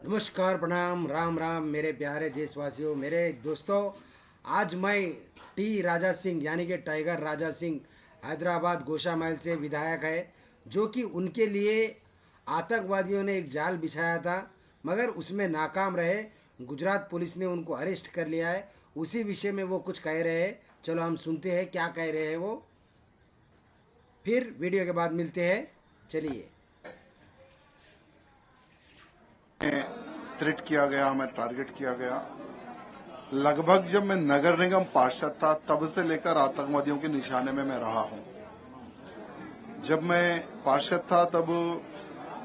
नमस्कार, प्रणाम, राम राम मेरे प्यारे देशवासियों, मेरे दोस्तों। आज मैं टी राजा सिंह यानी कि टाइगर राजा सिंह हैदराबाद गोशा महल से विधायक है, जो कि उनके लिए आतंकवादियों ने एक जाल बिछाया था, मगर उसमें नाकाम रहे। गुजरात पुलिस ने उनको अरेस्ट कर लिया है। उसी विषय में वो कुछ कह रहे हैं। चलो हम सुनते हैं क्या कह रहे हैं वो, फिर वीडियो के बाद मिलते हैं। चलिए। थ्रेट किया गया, हमें टारगेट किया गया। लगभग जब मैं नगर निगम पार्षद था तब से लेकर आतंकवादियों के निशाने में मैं रहा हूं। जब मैं पार्षद था तब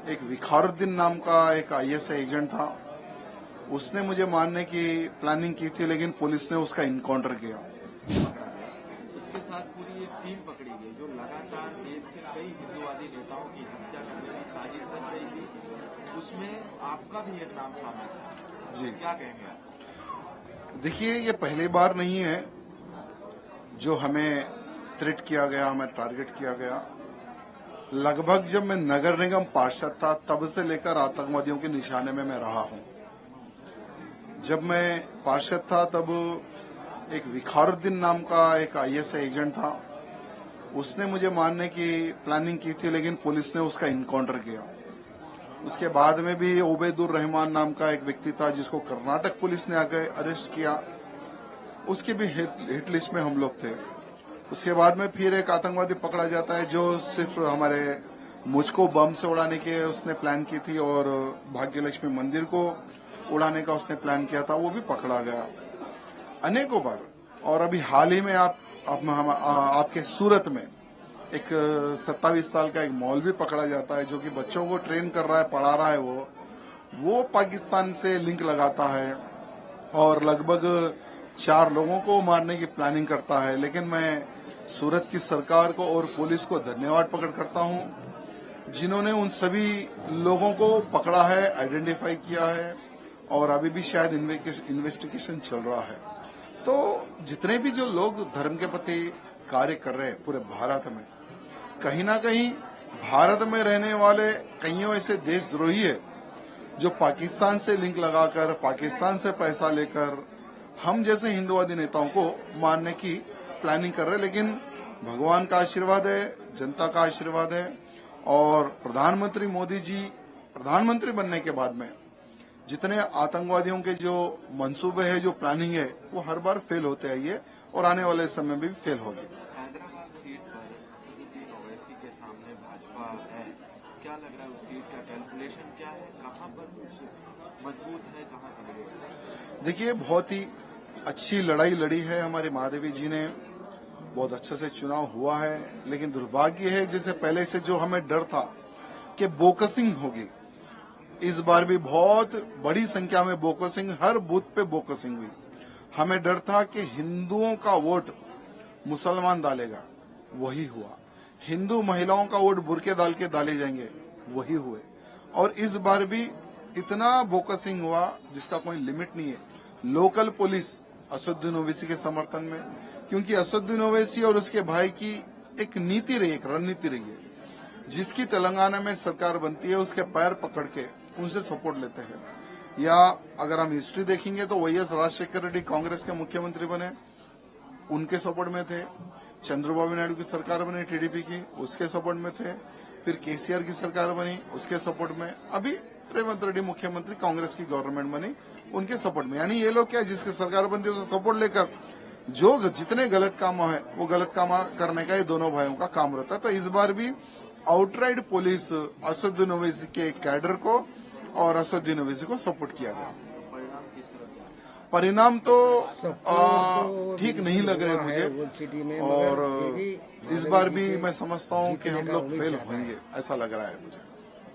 एक विखारुद्दीन नाम का एक आईएएस एजेंट था। उसने मुझे मारने की प्लानिंग की थी, लेकिन पुलिस ने उसका इनकाउंटर किया। इसके साथ पूरी एक टीम पकड़ी गई जो लगातार देश के कई हिंदुवादी नेताओं की हत्या करने की साजिश रच रही थी। उसमें आपका भी एक नाम शामिल था। जी, क्या कहेंगे आप? देखिए, ये पहली बार नहीं है जो हमें थ्रेट किया गया, हमें टारगेट किया गया। लगभग जब मैं नगर निगम पार्षद था तब से लेकर आतंकवादियों के निशाने में मैं रहा हूं। जब मैं पार्षद था तब एक विखारुद्दीन नाम का एक आईएएस एजेंट था। उसने मुझे मारने की प्लानिंग की थी, लेकिन पुलिस ने उसका इनकाउंटर किया। उसके बाद में भी ओबेदुर रहमान नाम का एक व्यक्ति था, जिसको कर्नाटक पुलिस ने आगे अरेस्ट किया। उसकी भी हिट लिस्ट में हम लोग थे। उसके बाद में फिर एक आतंकवादी पकड़ा जाता है, जो सिर्फ हमारे मुझको बम से उड़ाने के उसने प्लान की थी, और भाग्यलक्ष्मी मंदिर को उड़ाने का उसने प्लान किया था, वो भी पकड़ा गया अनेकों बार। और अभी हाल ही में आपके सूरत में एक 27 साल का एक मौलवी पकड़ा जाता है, जो कि बच्चों को ट्रेन कर रहा है, पढ़ा रहा है। वो पाकिस्तान से लिंक लगाता है और लगभग 4 लोगों को मारने की प्लानिंग करता है। लेकिन मैं सूरत की सरकार को और पुलिस को धन्यवाद प्रकट करता हूं, जिन्होंने उन सभी लोगों को पकड़ा है, आइडेंटिफाई किया है, और अभी भी शायद इन्वेस्टिगेशन चल रहा है। तो जितने भी जो लोग धर्म के प्रति कार्य कर रहे हैं पूरे भारत में, कहीं ना कहीं भारत में रहने वाले कईयों ऐसे देशद्रोही है जो पाकिस्तान से लिंक लगाकर, पाकिस्तान से पैसा लेकर हम जैसे हिंदुवादी नेताओं को मारने की प्लानिंग कर रहे हैं। लेकिन भगवान का आशीर्वाद है, जनता का आशीर्वाद है, और प्रधानमंत्री मोदी जी प्रधानमंत्री बनने के बाद में जितने आतंकवादियों के जो मंसूबे हैं, जो प्लानिंग है, वो हर बार फेल होते आई है, और आने वाले समय में भी फेल होगी। हैदराबाद सीट पर असदुद्दीन ओवैसी के सामने भाजपा है। क्या लग रहा है, उस सीट का कैलकुलेशन क्या है? कहाँ पर कुछ मजबूत है, कहाँ कमजोर है? देखिए, बहुत ही अच्छी लड़ाई लड़ी है हमारे महादेवी जी ने। बहुत अच्छे से चुनाव हुआ है, लेकिन दुर्भाग्य है, जैसे पहले से जो हमें डर था कि बोकसिंग होगी, इस बार भी बहुत बड़ी संख्या में बोकसिंग, हर बूथ पे बोकसिंग हुई। हमें डर था कि हिंदुओं का वोट मुसलमान डालेगा, वही हुआ। हिंदू महिलाओं का वोट बुरके डाल के डाले जाएंगे, वही हुए। और इस बार भी इतना बोकसिंग हुआ जिसका कोई लिमिट नहीं है। लोकल पुलिस असदुद्दीन ओवैसी के समर्थन में, क्योंकि असदुद्दीन ओवैसी और उसके भाई की एक नीति रही, एक रणनीति रही है, जिसकी तेलंगाना में सरकार बनती है, उसके पैर पकड़ के उनसे सपोर्ट लेते हैं। या अगर हम हिस्ट्री देखेंगे तो वाईएस राजशेखर रेड्डी कांग्रेस के मुख्यमंत्री बने, उनके सपोर्ट में थे। चंद्रबाबू नायडू की सरकार बनी टीडीपी की, उसके सपोर्ट में थे। फिर केसीआर की सरकार बनी, उसके सपोर्ट में। अभी रेवंत रेड्डी मुख्यमंत्री, कांग्रेस की गवर्नमेंट बनी, उनके सपोर्ट में। यानी ये लोग क्या, जिसकी सरकार बनती है उसका सपोर्ट लेकर जो जितने गलत काम है वो गलत काम करने का ये दोनों भाइयों का काम रहता है। तो इस बार भी आउटराइट पुलिस असदुद्दीन ओवैसी के कैडर को और असदुद्दीन ओवैसी को सपोर्ट किया गया। परिणाम किस तरह? परिणाम तो तो ठीक नहीं लग रहे हुआ है मुझे, वो सिटी में, और मगर ये भी इस बार महादेवी भी जी के मैं समझता हूँ कि जीतने हम का लोग उम्मीद फेल ज्यादा है। होंगे, ऐसा लग रहा है मुझे।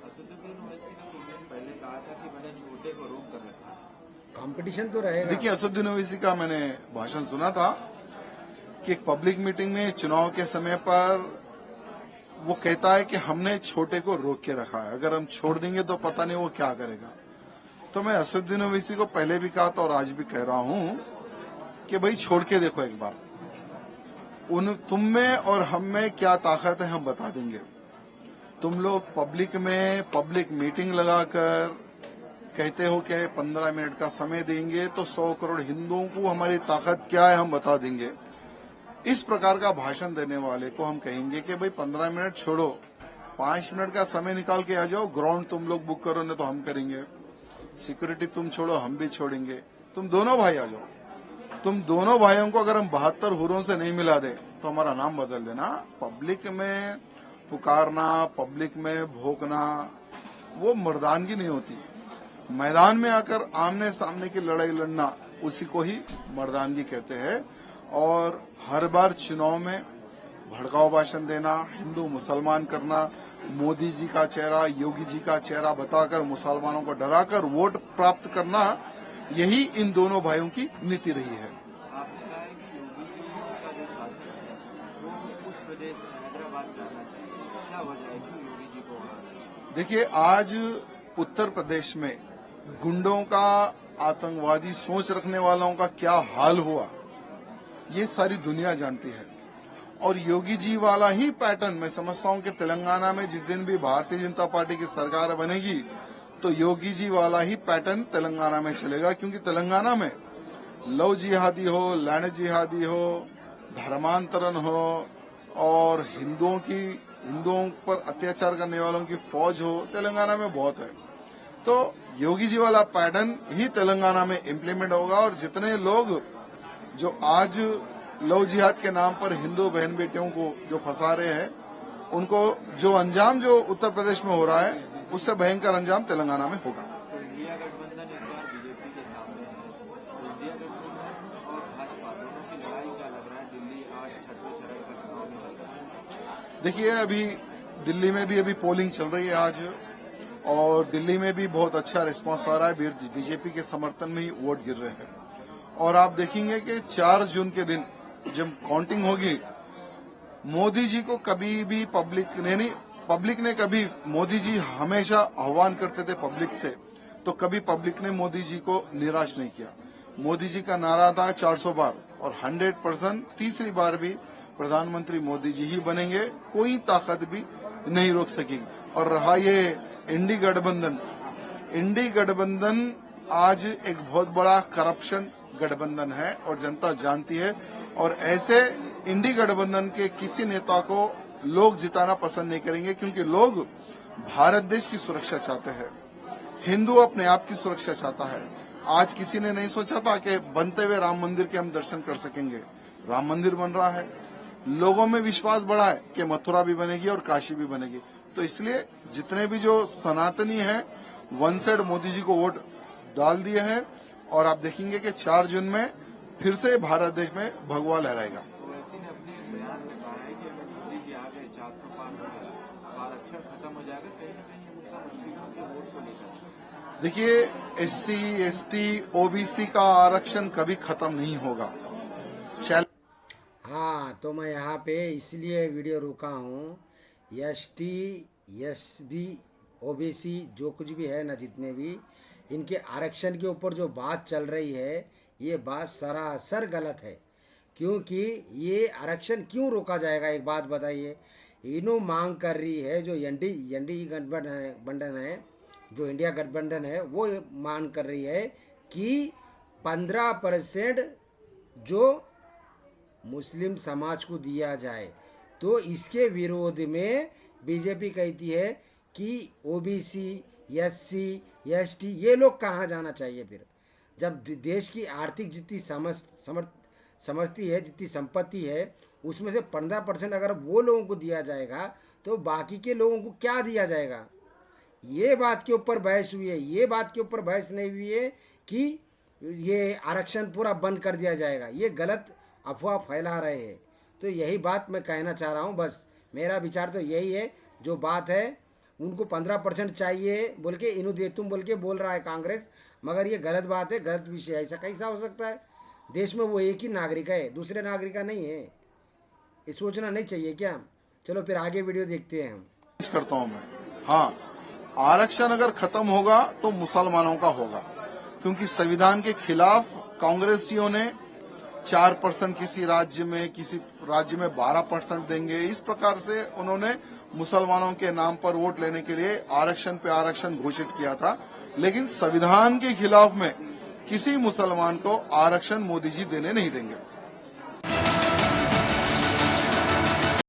असदुद्दीन ओवैसी ने कुछ दिन पहले कहा था कि मैंने छोटे को रोक कर रखा है। कंपटीशन तो रहेगा। देखिए, असदुद्दीन ओवैसी का मैंने भाषण सुना था कि एक पब्लिक मीटिंग में चुनाव के समय पर वो कहता है कि हमने छोटे को रोक के रखा है, अगर हम छोड़ देंगे तो पता नहीं वो क्या करेगा। तो मैं असदुद्दीन ओवैसी को पहले भी कहा था और आज भी कह रहा हूं कि भाई छोड़ के देखो एक बार, तुम में और हम में क्या ताकत है हम बता देंगे। तुम लोग पब्लिक में पब्लिक मीटिंग लगाकर कहते हो कि 15 मिनट का समय देंगे तो 100 करोड़ हिंदुओं को हमारी ताकत क्या है हम बता देंगे। इस प्रकार का भाषण देने वाले को हम कहेंगे कि भाई 15 मिनट छोड़ो, 5 मिनट का समय निकाल के आ जाओ। ग्राउंड तुम लोग बुक करो, नहीं तो हम करेंगे। सिक्योरिटी तुम छोड़ो, हम भी छोड़ेंगे। तुम दोनों भाई आ जाओ। तुम दोनों भाइयों को अगर हम 72 हुरों से नहीं मिला दे तो हमारा नाम बदल देना। पब्लिक में पुकारना, पब्लिक में भोंकना, वो मर्दानगी नहीं होती। मैदान में आकर आमने सामने की लड़ाई लड़ना, उसी को ही मर्दानगी कहते हैं। और हर बार चुनाव में भड़काऊ भाषण देना, हिंदू मुसलमान करना, मोदी जी का चेहरा, योगी जी का चेहरा बताकर मुसलमानों को डराकर वोट प्राप्त करना, यही इन दोनों भाइयों की नीति रही है। आपने कहा है कि योगी जी का जो शासन है वो उस प्रदेश में हैदराबाद में आना चाहिए, क्या वजह है कि योगी जी को वहाँ आना चाहिए? देखिए, आज उत्तर प्रदेश में गुंडों का, आतंकवादी सोच रखने वालों का क्या हाल हुआ, ये सारी दुनिया जानती है। और योगी जी वाला ही पैटर्न मैं समझता हूं कि तेलंगाना में जिस दिन भी भारतीय जनता पार्टी की सरकार बनेगी तो योगी जी वाला ही पैटर्न तेलंगाना में चलेगा। क्योंकि तेलंगाना में लव जिहादी हो, लैंड जिहादी हो, धर्मांतरण हो और हिंदुओं पर अत्याचार करने वालों की फौज हो, तेलंगाना में बहुत है। तो योगी जी वाला पैटर्न ही तेलंगाना में इम्प्लीमेंट होगा। और जितने लोग जो आज लव जिहाद के नाम पर हिंदू बहन बेटियों को जो फंसा रहे हैं, उनको जो अंजाम जो उत्तर प्रदेश में हो रहा है, उससे भयंकर अंजाम तेलंगाना में होगा। तो इंडिया गठबंधन एक बार बीजेपी के सामने है, तो इंडिया गठबंधन और भाजपा दोनों की लड़ाई क्या लग रहा है? दिल्ली आज छठवें चरण का चुनाव में चल रहा है। देखिए, अभी दिल्ली में भी अभी पोलिंग चल रही है आज, और दिल्ली में भी बहुत अच्छा रिस्पांस आ रहा है। बीजेपी के समर्थन में ही वोट गिर रहे हैं। और आप देखेंगे कि 4 जून के दिन जब काउंटिंग होगी, मोदी जी को कभी भी पब्लिक ने कभी, मोदी जी हमेशा आह्वान करते थे पब्लिक से, तो कभी पब्लिक ने मोदी जी को निराश नहीं किया। मोदी जी का नारा था 400 बार, और 100% तीसरी बार भी प्रधानमंत्री मोदी जी ही बनेंगे, कोई ताकत भी नहीं रोक सकेगी। और रहा ये इंडी गठबंधन आज एक बहुत बड़ा करप्शन गठबंधन है और जनता जानती है। और ऐसे इंडी गठबंधन के किसी नेता को लोग जिताना पसंद नहीं करेंगे, क्योंकि लोग भारत देश की सुरक्षा चाहते हैं, हिंदू अपने आप की सुरक्षा चाहता है। आज किसी ने नहीं सोचा था कि बनते हुए राम मंदिर के हम दर्शन कर सकेंगे। राम मंदिर बन रहा है, लोगों में विश्वास बढ़ा है कि मथुरा भी बनेगी और काशी भी बनेगी। तो इसलिए जितने भी जो सनातनी हैं, वन साइड मोदी जी को वोट डाल दिए हैं। और आप देखेंगे कि 4 जून में फिर से भारत देश में भगवा लहराएगा। ओवैसी ने अपने बयान में कहा है कि अगर मोदी जी आ गए, 400 पार हो गया, तो आरक्षण खत्म हो जाएगा। कहीं न कहीं उनका मुस्लिमों के वोट को लेकर। देखिए, SC, ST, OBC का आरक्षण कभी खत्म नहीं होगा। हाँ, तो मैं यहाँ पे इसलिए वीडियो रोका हूँ। ST, SB, OBC जो कुछ भी है ना, जितने भी इनके आरक्षण के ऊपर जो बात चल रही है, ये बात सरासर गलत है। क्योंकि ये आरक्षण क्यों रोका जाएगा, एक बात बताइए। इन्हों मांग कर रही है जो एनडी गठबंधन है, जो इंडिया गठबंधन है, वो मांग कर रही है कि 15% जो मुस्लिम समाज को दिया जाए। तो इसके विरोध में बीजेपी कहती है कि OBC, SC, ST ये लोग कहाँ जाना चाहिए फिर, जब देश की आर्थिक जितनी समझती है, जितनी संपत्ति है, उसमें से 15% अगर वो लोगों को दिया जाएगा तो बाकी के लोगों को क्या दिया जाएगा। ये बात के ऊपर बहस हुई है। ये बात के ऊपर बहस नहीं हुई है कि ये आरक्षण पूरा बंद कर दिया जाएगा। ये गलत अफवाह फैला रहे हैं। तो यही बात मैं कहना चाह रहा हूँ। बस मेरा विचार तो यही है। जो बात है, उनको 15% चाहिए बोल के इन्हों दे तुम बोल के बोल रहा है कांग्रेस, मगर ये गलत बात है, गलत विषय है। ऐसा कैसा हो सकता है? देश में वो एक ही नागरिक है, दूसरे नागरिक का नहीं है। ये सोचना नहीं चाहिए क्या? चलो फिर आगे वीडियो देखते हैं हम। करता हूं मैं, हाँ, आरक्षण अगर खत्म होगा तो मुसलमानों का होगा, क्योंकि संविधान के खिलाफ कांग्रेसियों ने 4% किसी राज्य में 12% देंगे, इस प्रकार से उन्होंने मुसलमानों के नाम पर वोट लेने के लिए आरक्षण पे आरक्षण घोषित किया था। लेकिन संविधान के खिलाफ में किसी मुसलमान को आरक्षण मोदी जी देने नहीं देंगे।